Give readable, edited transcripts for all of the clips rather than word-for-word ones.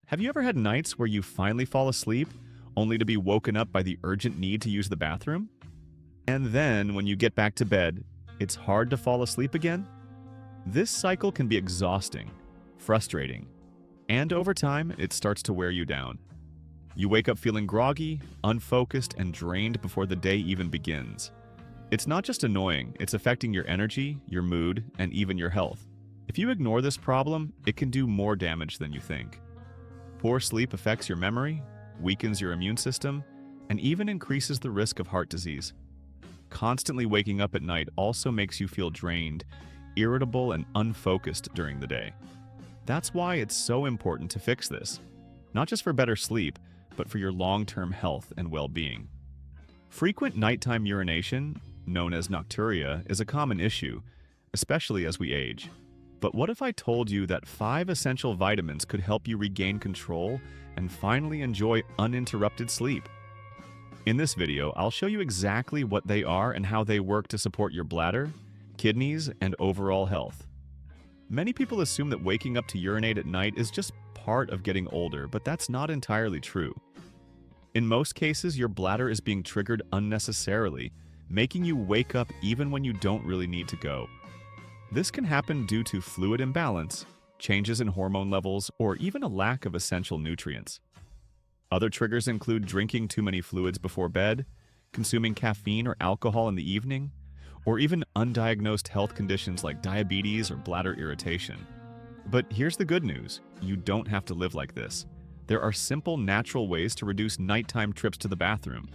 Have you ever had nights where you finally fall asleep, only to be woken up by the urgent need to use the bathroom? And then, when you get back to bed, it's hard to fall asleep again? This cycle can be exhausting, frustrating, and over time, it starts to wear you down. You wake up feeling groggy, unfocused, and drained before the day even begins. It's not just annoying, it's affecting your energy, your mood, and even your health. If you ignore this problem, it can do more damage than you think. Poor sleep affects your memory, weakens your immune system, and even increases the risk of heart disease. Constantly waking up at night also makes you feel drained, irritable, and unfocused during the day. That's why it's so important to fix this, not just for better sleep, but for your long-term health and well-being. Frequent nighttime urination, known as nocturia, is a common issue, especially as we age. But what if I told you that 5 essential vitamins could help you regain control and finally enjoy uninterrupted sleep? In this video, I'll show you exactly what they are and how they work to support your bladder, kidneys, and overall health. Many people assume that waking up to urinate at night is just part of getting older, but that's not entirely true. In most cases, your bladder is being triggered unnecessarily, making you wake up even when you don't really need to go. This can happen due to fluid imbalance, changes in hormone levels, or even a lack of essential nutrients. Other triggers include drinking too many fluids before bed, consuming caffeine or alcohol in the evening, or even undiagnosed health conditions like diabetes or bladder irritation. But here's the good news: you don't have to live like this. There are simple, natural ways to reduce nighttime trips to the bathroom.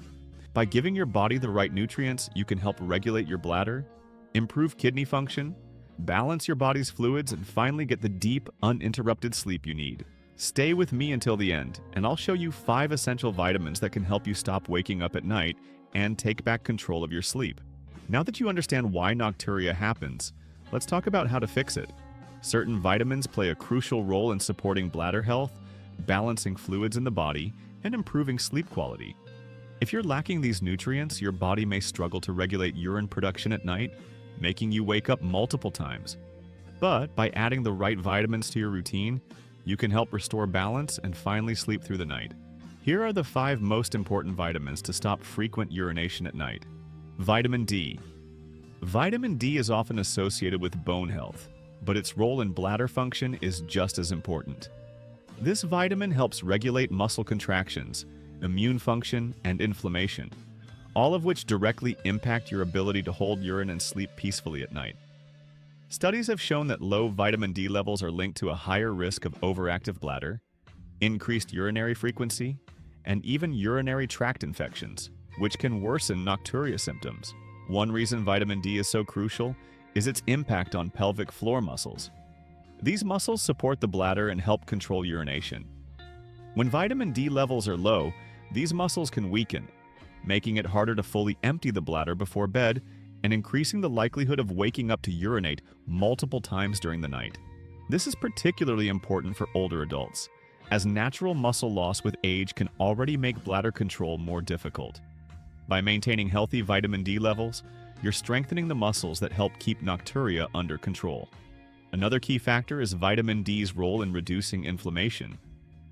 By giving your body the right nutrients, you can help regulate your bladder, improve kidney function, balance your body's fluids, and finally get the deep, uninterrupted sleep you need. Stay with me until the end, and I'll show you 5 essential vitamins that can help you stop waking up at night and take back control of your sleep. Now that you understand why nocturia happens, let's talk about how to fix it. Certain vitamins play a crucial role in supporting bladder health, balancing fluids in the body, and improving sleep quality. If you're lacking these nutrients, your body may struggle to regulate urine production at night, making you wake up multiple times. But by adding the right vitamins to your routine, you can help restore balance and finally sleep through the night. Here are the 5 most important vitamins to stop frequent urination at night. Vitamin D. Vitamin D is often associated with bone health, but its role in bladder function is just as important. This vitamin helps regulate muscle contractions, immune function, and inflammation, all of which directly impact your ability to hold urine and sleep peacefully at night. Studies have shown that low vitamin D levels are linked to a higher risk of overactive bladder, increased urinary frequency, and even urinary tract infections, which can worsen nocturia symptoms. One reason vitamin D is so crucial is its impact on pelvic floor muscles. These muscles support the bladder and help control urination. When vitamin D levels are low, these muscles can weaken, making it harder to fully empty the bladder before bed and increasing the likelihood of waking up to urinate multiple times during the night. This is particularly important for older adults, as natural muscle loss with age can already make bladder control more difficult. By maintaining healthy vitamin D levels, you're strengthening the muscles that help keep nocturia under control. Another key factor is vitamin D's role in reducing inflammation.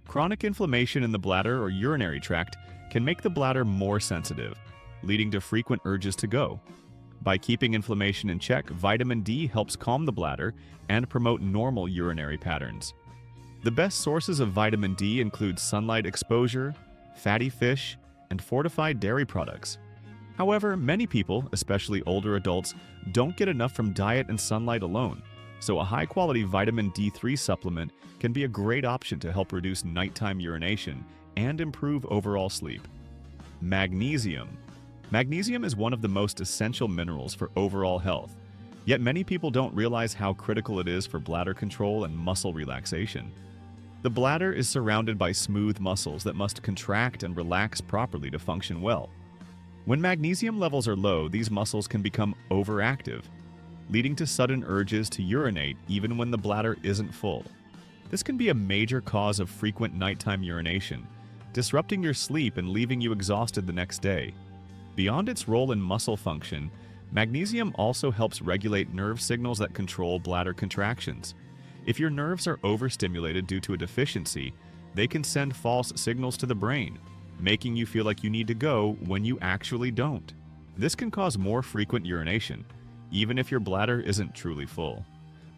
Chronic inflammation in the bladder or urinary tract can make the bladder more sensitive, leading to frequent urges to go. By keeping inflammation in check, vitamin D helps calm the bladder and promote normal urinary patterns. The best sources of vitamin D include sunlight exposure, fatty fish, and fortified dairy products. However, many people, especially older adults, don't get enough from diet and sunlight alone, so a high-quality vitamin D3 supplement can be a great option to help reduce nighttime urination and improve overall sleep. Magnesium. Magnesium is one of the most essential minerals for overall health, yet many people don't realize how critical it is for bladder control and muscle relaxation. The bladder is surrounded by smooth muscles that must contract and relax properly to function well. When magnesium levels are low, these muscles can become overactive, leading to sudden urges to urinate even when the bladder isn't full. This can be a major cause of frequent nighttime urination, disrupting your sleep and leaving you exhausted the next day. Beyond its role in muscle function, magnesium also helps regulate nerve signals that control bladder contractions. If your nerves are overstimulated due to a deficiency, They can send false signals to the brain, making you feel like you need to go when you actually don't. This can cause more frequent urination, even if your bladder isn't truly full.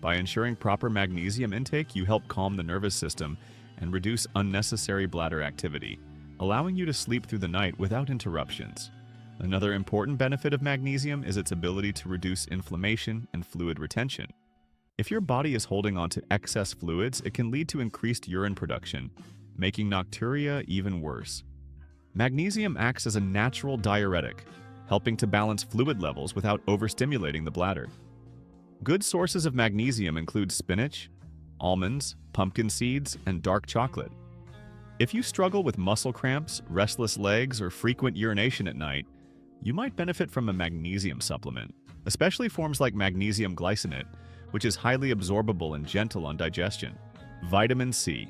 By ensuring proper magnesium intake, you help calm the nervous system and reduce unnecessary bladder activity, allowing you to sleep through the night without interruptions. Another important benefit of magnesium is its ability to reduce inflammation and fluid retention. If your body is holding on to excess fluids, it can lead to increased urine production, making nocturia even worse. Magnesium acts as a natural diuretic, helping to balance fluid levels without overstimulating the bladder. Good sources of magnesium include spinach, almonds, pumpkin seeds, and dark chocolate. If you struggle with muscle cramps, restless legs, or frequent urination at night, you might benefit from a magnesium supplement, especially forms like magnesium glycinate, which is highly absorbable and gentle on digestion. Vitamin C.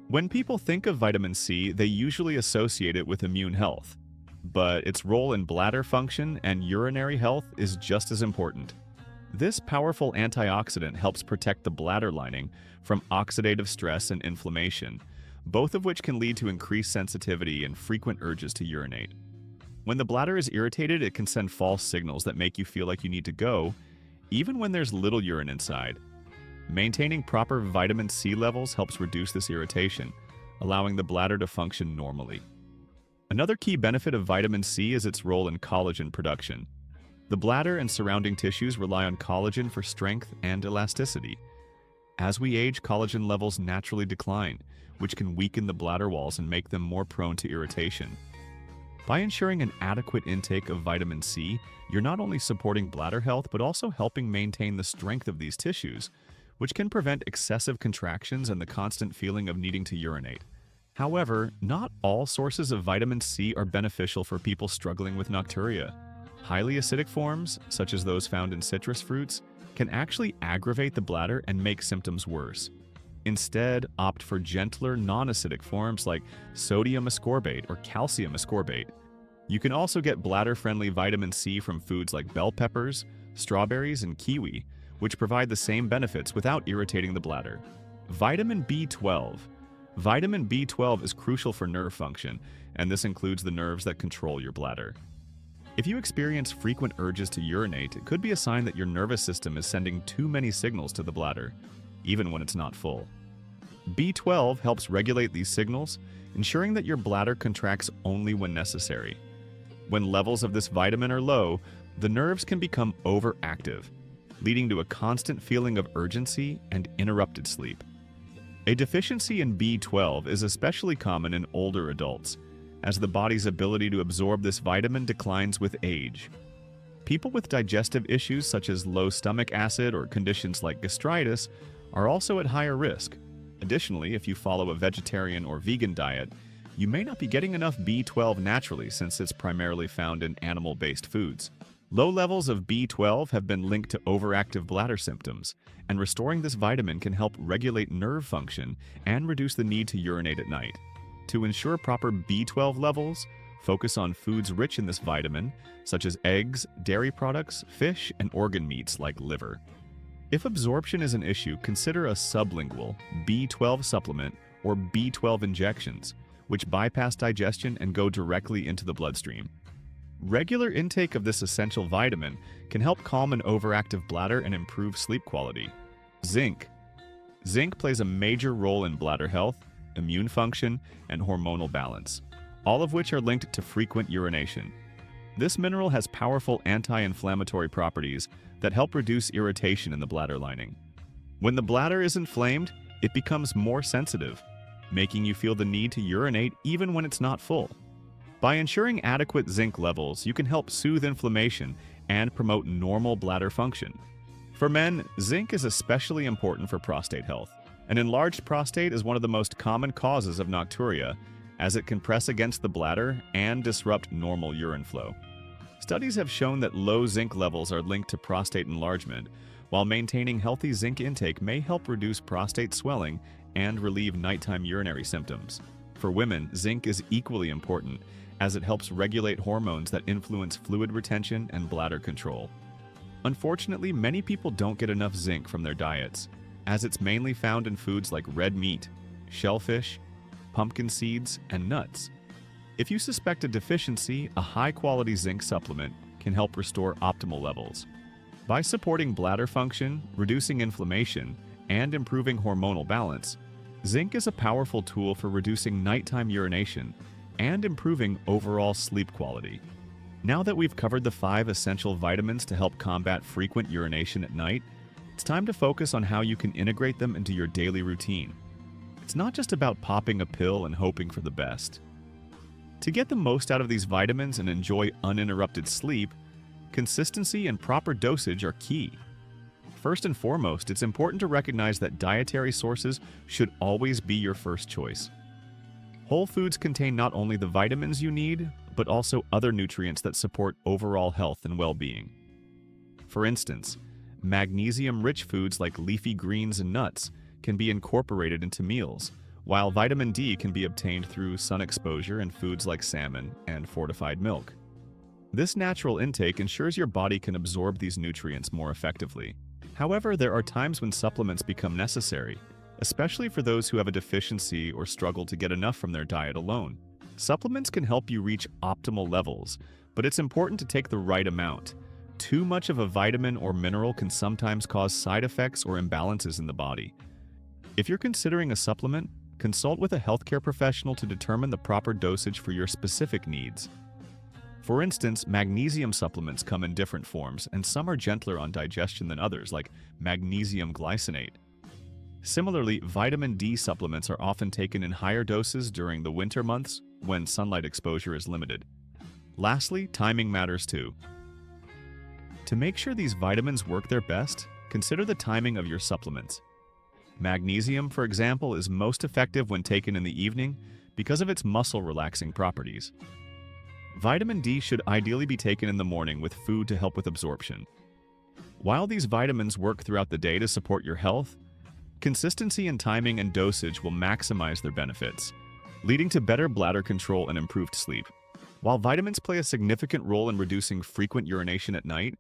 When people think of vitamin C, they usually associate it with immune health, but its role in bladder function and urinary health is just as important. This powerful antioxidant helps protect the bladder lining from oxidative stress and inflammation, both of which can lead to increased sensitivity and frequent urges to urinate. When the bladder is irritated, it can send false signals that make you feel like you need to go, even when there's little urine inside. Maintaining proper vitamin C levels helps reduce this irritation, allowing the bladder to function normally. Another key benefit of vitamin C is its role in collagen production. The bladder and surrounding tissues rely on collagen for strength and elasticity. As we age, collagen levels naturally decline, which can weaken the bladder walls and make them more prone to irritation. By ensuring an adequate intake of vitamin C, you're not only supporting bladder health but also helping maintain the strength of these tissues, which can prevent excessive contractions and the constant feeling of needing to urinate. However, not all sources of vitamin C are beneficial for people struggling with nocturia. Highly acidic forms, such as those found in citrus fruits, can actually aggravate the bladder and make symptoms worse. Instead, opt for gentler, non-acidic forms like sodium ascorbate or calcium ascorbate. You can also get bladder-friendly vitamin C from foods like bell peppers, strawberries, and kiwi, which provide the same benefits without irritating the bladder. Vitamin B12. Vitamin B12 is crucial for nerve function, and this includes the nerves that control your bladder. If you experience frequent urges to urinate, it could be a sign that your nervous system is sending too many signals to the bladder, even when it's not full. B12 helps regulate these signals, ensuring that your bladder contracts only when necessary. When levels of this vitamin are low, the nerves can become overactive, leading to a constant feeling of urgency and interrupted sleep. A deficiency in B12 is especially common in older adults, as the body's ability to absorb this vitamin declines with age. People with digestive issues such as low stomach acid or conditions like gastritis are also at higher risk. Additionally, if you follow a vegetarian or vegan diet, you may not be getting enough B12 naturally since it's primarily found in animal-based foods. Low levels of B12 have been linked to overactive bladder symptoms, and restoring this vitamin can help regulate nerve function and reduce the need to urinate at night. To ensure proper B12 levels, focus on foods rich in this vitamin, such as eggs, dairy products, fish, and organ meats like liver. If absorption is an issue, consider a sublingual B12 supplement or B12 injections, which bypass digestion and go directly into the bloodstream. Regular intake of this essential vitamin can help calm an overactive bladder and improve sleep quality. Zinc. Zinc plays a major role in bladder health, immune function, and hormonal balance, all of which are linked to frequent urination. This mineral has powerful anti-inflammatory properties that help reduce irritation in the bladder lining. When the bladder is inflamed, it becomes more sensitive, making you feel the need to urinate even when it's not full. By ensuring adequate zinc levels, you can help soothe inflammation and promote normal bladder function. For men, zinc is especially important for prostate health. An enlarged prostate is one of the most common causes of nocturia, as it can press against the bladder and disrupt normal urine flow. Studies have shown that low zinc levels are linked to prostate enlargement, while maintaining healthy zinc intake may help reduce prostate swelling and relieve nighttime urinary symptoms. For women, zinc is equally important, as it helps regulate hormones that influence fluid retention and bladder control. Unfortunately, many people don't get enough zinc from their diets, as it's mainly found in foods like red meat, shellfish, pumpkin seeds, and nuts. If you suspect a deficiency, a high-quality zinc supplement can help restore optimal levels. By supporting bladder function, reducing inflammation, and improving hormonal balance, zinc is a powerful tool for reducing nighttime urination and improving overall sleep quality. Now that we've covered the 5 essential vitamins to help combat frequent urination at night, it's time to focus on how you can integrate them into your daily routine. It's not just about popping a pill and hoping for the best. To get the most out of these vitamins and enjoy uninterrupted sleep, consistency and proper dosage are key. First and foremost, it's important to recognize that dietary sources should always be your first choice. Whole foods contain not only the vitamins you need, but also other nutrients that support overall health and well-being. For instance, magnesium-rich foods like leafy greens and nuts can be incorporated into meals, while vitamin D can be obtained through sun exposure in foods like salmon and fortified milk. This natural intake ensures your body can absorb these nutrients more effectively. However, there are times when supplements become necessary, especially for those who have a deficiency or struggle to get enough from their diet alone. Supplements can help you reach optimal levels, but it's important to take the right amount. Too much of a vitamin or mineral can sometimes cause side effects or imbalances in the body. If you're considering a supplement, consult with a healthcare professional to determine the proper dosage for your specific needs. For instance, magnesium supplements come in different forms, and some are gentler on digestion than others, like magnesium glycinate. Similarly, vitamin D supplements are often taken in higher doses during the winter months when sunlight exposure is limited. Lastly, timing matters too. To make sure these vitamins work their best, consider the timing of your supplements. Magnesium, for example, is most effective when taken in the evening because of its muscle-relaxing properties. Vitamin D should ideally be taken in the morning with food to help with absorption. While these vitamins work throughout the day to support your health, consistency in timing and dosage will maximize their benefits, leading to better bladder control and improved sleep. While vitamins play a significant role in reducing frequent urination at night,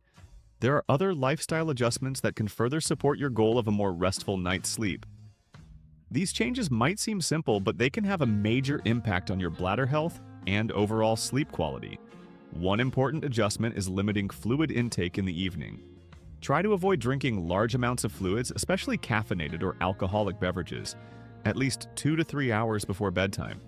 there are other lifestyle adjustments that can further support your goal of a more restful night's sleep. These changes might seem simple, but they can have a major impact on your bladder health and overall sleep quality. One important adjustment is limiting fluid intake in the evening. Try to avoid drinking large amounts of fluids, especially caffeinated or alcoholic beverages, at least 2 to 3 hours before bedtime.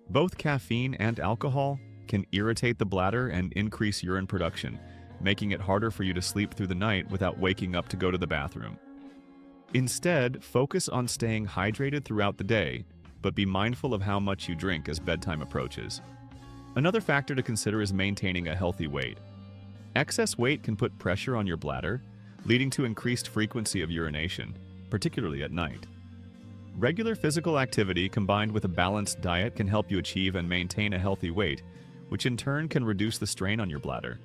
Both caffeine and alcohol can irritate the bladder and increase urine production, making it harder for you to sleep through the night without waking up to go to the bathroom. Instead, focus on staying hydrated throughout the day, but be mindful of how much you drink as bedtime approaches. Another factor to consider is maintaining a healthy weight. Excess weight can put pressure on your bladder, leading to increased frequency of urination, particularly at night. Regular physical activity combined with a balanced diet can help you achieve and maintain a healthy weight, which in turn can reduce the strain on your bladder.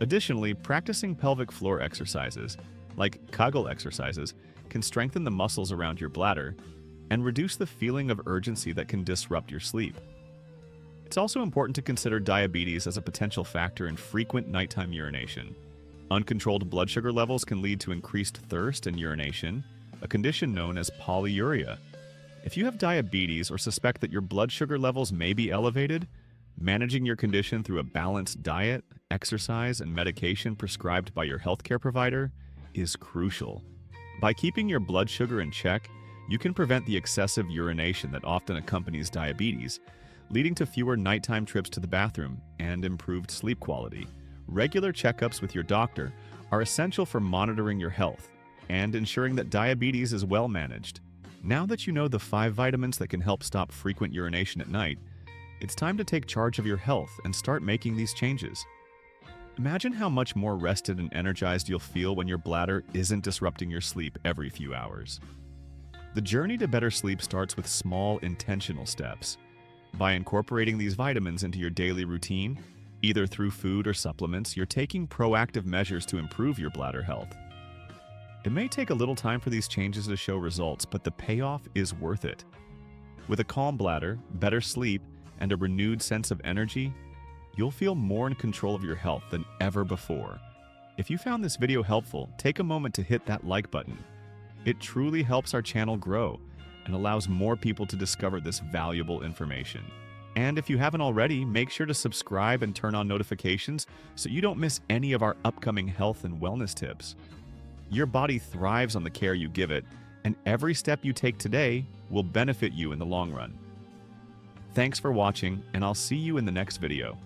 Additionally, practicing pelvic floor exercises, like Kegel exercises, can strengthen the muscles around your bladder and reduce the feeling of urgency that can disrupt your sleep. It's also important to consider diabetes as a potential factor in frequent nighttime urination. Uncontrolled blood sugar levels can lead to increased thirst and urination, a condition known as polyuria. If you have diabetes or suspect that your blood sugar levels may be elevated, managing your condition through a balanced diet, exercise, and medication prescribed by your healthcare provider is crucial. By keeping your blood sugar in check, you can prevent the excessive urination that often accompanies diabetes, leading to fewer nighttime trips to the bathroom and improved sleep quality. Regular checkups with your doctor are essential for monitoring your health and ensuring that diabetes is well managed. Now that you know the 5 vitamins that can help stop frequent urination at night, it's time to take charge of your health and start making these changes. Imagine how much more rested and energized you'll feel when your bladder isn't disrupting your sleep every few hours. The journey to better sleep starts with small, intentional steps. By incorporating these vitamins into your daily routine, either through food or supplements, you're taking proactive measures to improve your bladder health. It may take a little time for these changes to show results, but the payoff is worth it. With a calm bladder, better sleep, and a renewed sense of energy, you'll feel more in control of your health than ever before. If you found this video helpful, take a moment to hit that like button. It truly helps our channel grow, and allows more people to discover this valuable information. And if you haven't already, make sure to subscribe and turn on notifications so you don't miss any of our upcoming health and wellness tips. Your body thrives on the care you give it, and every step you take today will benefit you in the long run. Thanks for watching, and I'll see you in the next video.